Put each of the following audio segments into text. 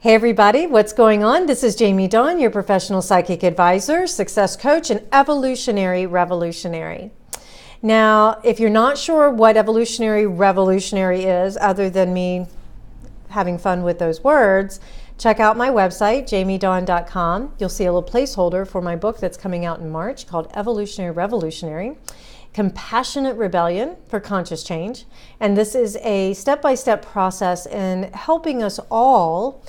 Hey everybody, what's going on? This is Jamie Dawn, your professional psychic advisor, success coach, and evolutionary revolutionary. Now, if you're not sure what evolutionary revolutionary is, other than me having fun with those words, check out my website, jamiedawn.com. You'll see a little placeholder for my book that's coming out in March called Evolutionary Revolutionary: Compassionate Rebellion for Conscious Change. And this is a step-by-step process in helping us all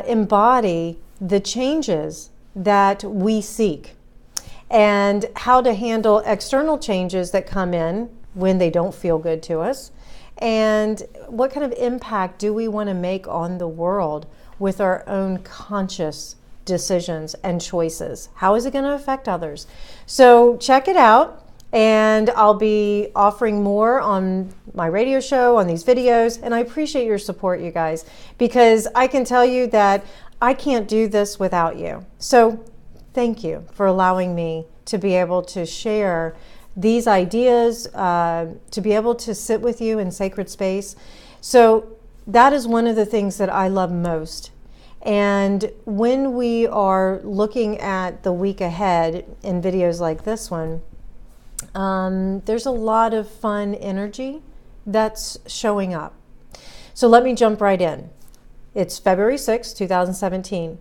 embody the changes that we seek and how to handle external changes that come in when they don't feel good to us, and what kind of impact do we want to make on the world with our own conscious decisions and choices. How is it going to affect others? So check it out. And I'll be offering more on my radio show, on these videos, and I appreciate your support, you guys, because I can tell you that I can't do this without you. So thank you for allowing me to be able to share these ideas, to be able to sit with you in sacred space. So that is one of the things that I love most. And when we are looking at the week ahead in videos like this one, there's a lot of fun energy that's showing up. So let me jump right in. It's February 6, 2017.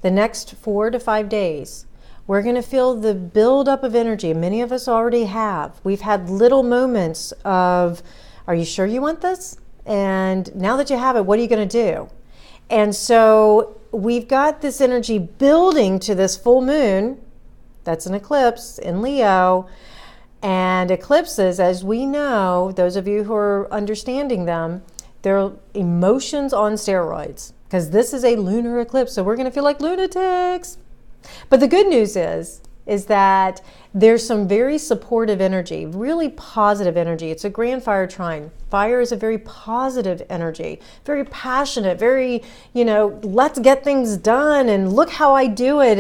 The next 4 to 5 days, we're going to feel the buildup of energy. Many of us already have. We've had little moments of, are you sure you want this? And now that you have it, what are you going to do? And so we've got this energy building to this full moon. That's an eclipse in Leo. And eclipses, as we know, those of you who are understanding them, they're emotions on steroids, because this is a lunar eclipse, so we're going to feel like lunatics. But the good news is that there's some very supportive energy, really positive energy. It's a grand fire trine. Fire is a very positive energy, very passionate, very, let's get things done and look how I do it,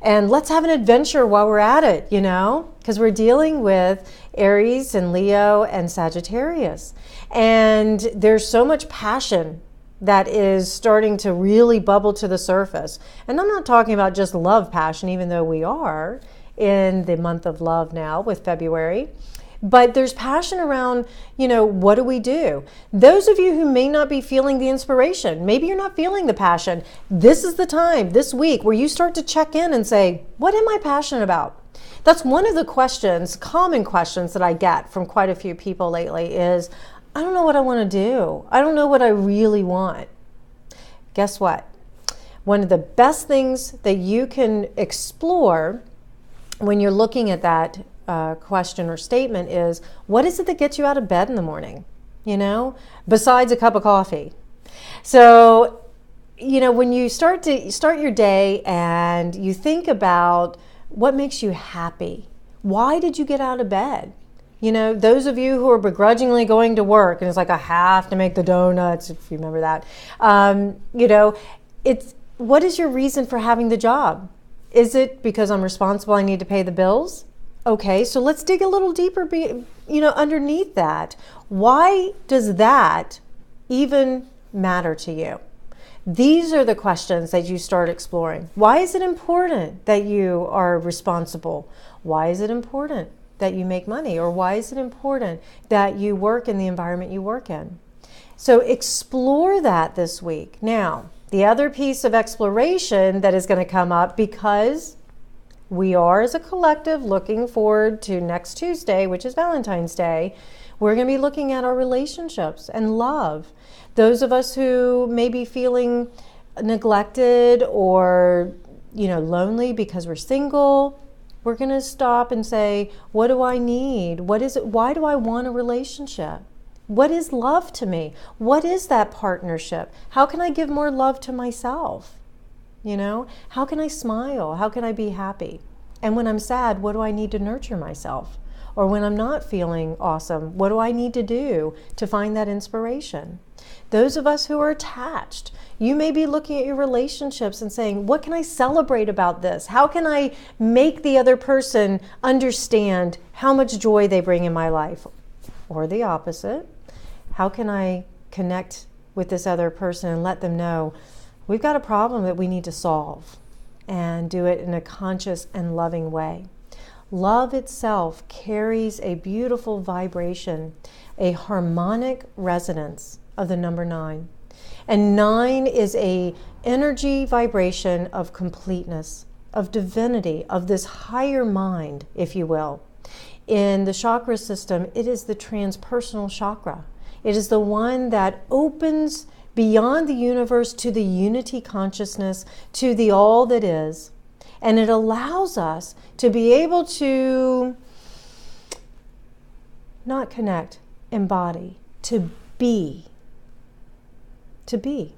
and let's have an adventure while we're at it, because we're dealing with Aries and Leo and Sagittarius. And there's so much passion that is starting to really bubble to the surface. And I'm not talking about just love passion, even though we are in the month of love now with February. But there's passion around, what do we do? Those of you who may not be feeling the inspiration, maybe you're not feeling the passion, this is the time, this week, where you start to check in and say, what am I passionate about? That's one of the questions, common questions that I get from quite a few people lately is, I don't know what I want to do. I don't know what I really want. Guess what? One of the best things that you can explore when you're looking at that question or statement is, what is it that gets you out of bed in the morning? Besides a cup of coffee. So, when you start your day and you think about what makes you happy, why did you get out of bed? Those of you who are begrudgingly going to work and it's like, I have to make the donuts, if you remember that. It's, what is your reason for having the job? Is it because I'm responsible, I need to pay the bills? Okay, so let's dig a little deeper, underneath that. Why does that even matter to you? These are the questions that you start exploring. Why is it important that you are responsible? Why is it important that you make money? Or why is it important that you work in the environment you work in? So explore that this week. Now, the other piece of exploration that is going to come up, because we are as a collective looking forward to next Tuesday, which is Valentine's Day, we're going to be looking at our relationships and love. Those of us who may be feeling neglected or, lonely because we're single, we're going to stop and say, what do I need? What is it? Why do I want a relationship? What is love to me? What is that partnership? How can I give more love to myself? How can I smile? How can I be happy? And when I'm sad, what do I need to nurture myself? Or when I'm not feeling awesome, what do I need to do to find that inspiration? Those of us who are attached, you may be looking at your relationships and saying, what can I celebrate about this? How can I make the other person understand how much joy they bring in my life? Or the opposite, how can I connect with this other person and let them know, we've got a problem that we need to solve and do it in a conscious and loving way. Love itself carries a beautiful vibration, a harmonic resonance of the number 9. And 9 is a energy vibration of completeness, of divinity, of this higher mind, if you will. In the chakra system, it is the transpersonal chakra. It is the one that opens beyond the universe to the unity consciousness, to the all that is. And it allows us to be able to not connect, embody, to be. To be.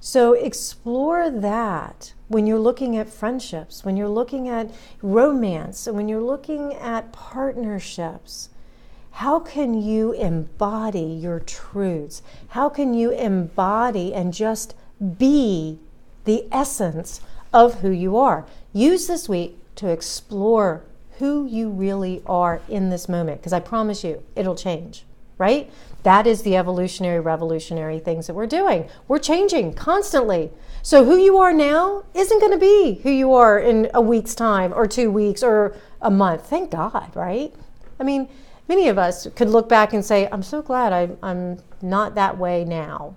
So explore that when you're looking at friendships, when you're looking at romance, and when you're looking at partnerships. How can you embody your truths? How can you embody and just be the essence of who you are? Use this week to explore who you really are in this moment, because I promise you, it'll change, right? That is the evolutionary, revolutionary things that we're doing. We're changing constantly. So who you are now isn't going to be who you are in a week's time or 2 weeks or a month. Thank God, right? I mean, many of us could look back and say, I'm so glad I'm not that way now.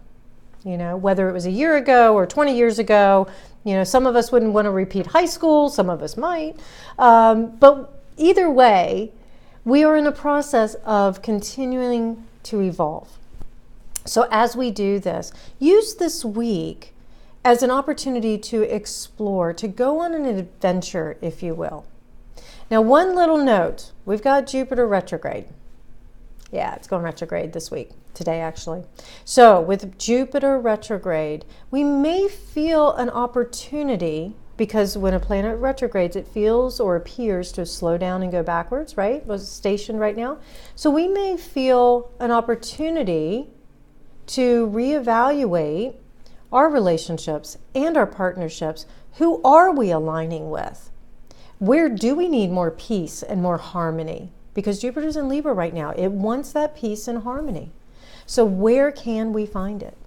You know, whether it was a year ago or 20 years ago, you know, some of us wouldn't want to repeat high school, some of us might. But either way, we are in a process of continuing to evolve. So as we do this, use this week as an opportunity to explore, to go on an adventure, if you will. Now, one little note, we've got Jupiter retrograde. Yeah, it's going retrograde this week, today actually. So with Jupiter retrograde, we may feel an opportunity, because when a planet retrogrades, it feels or appears to slow down and go backwards, right? It was stationed right now. So we may feel an opportunity to reevaluate our relationships and our partnerships. Who are we aligning with? Where do we need more peace and more harmony? Because Jupiter's in Libra right now. It wants that peace and harmony. So where can we find it?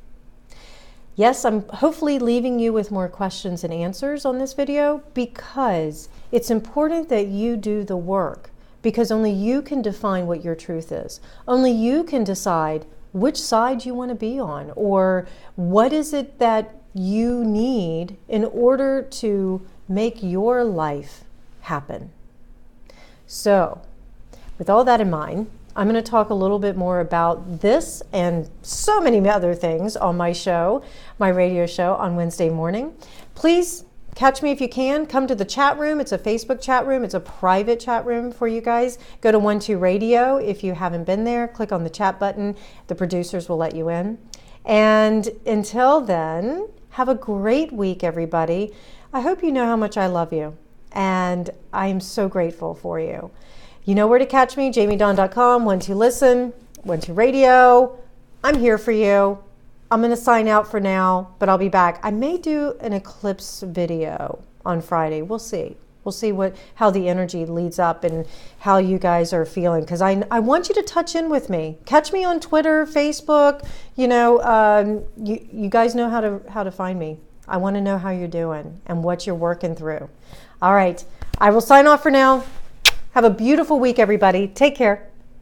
Yes, I'm hopefully leaving you with more questions and answers on this video, because it's important that you do the work, because only you can define what your truth is. Only you can decide which side you want to be on, or what is it that you need in order to make your life happen. So, with all that in mind, I'm going to talk a little bit more about this and so many other things on my show, my radio show on Wednesday morning. Please catch me if you can. Come to the chat room. It's a Facebook chat room. It's a private chat room for you guys. Go to 12 Radio if you haven't been there. Click on the chat button. The producers will let you in. And until then, have a great week, everybody. I hope you know how much I love you, and I'm so grateful for you. You know where to catch me, JamieDawn.com, 12 Listen, 12 Radio. I'm here for you. I'm going to sign out for now, but I'll be back. I may do an eclipse video on Friday. We'll see. We'll see how the energy leads up and how you guys are feeling, because I want you to touch in with me. Catch me on Twitter, Facebook. You know, you guys know how to find me. I want to know how you're doing and what you're working through. All right. I will sign off for now. Have a beautiful week, everybody. Take care.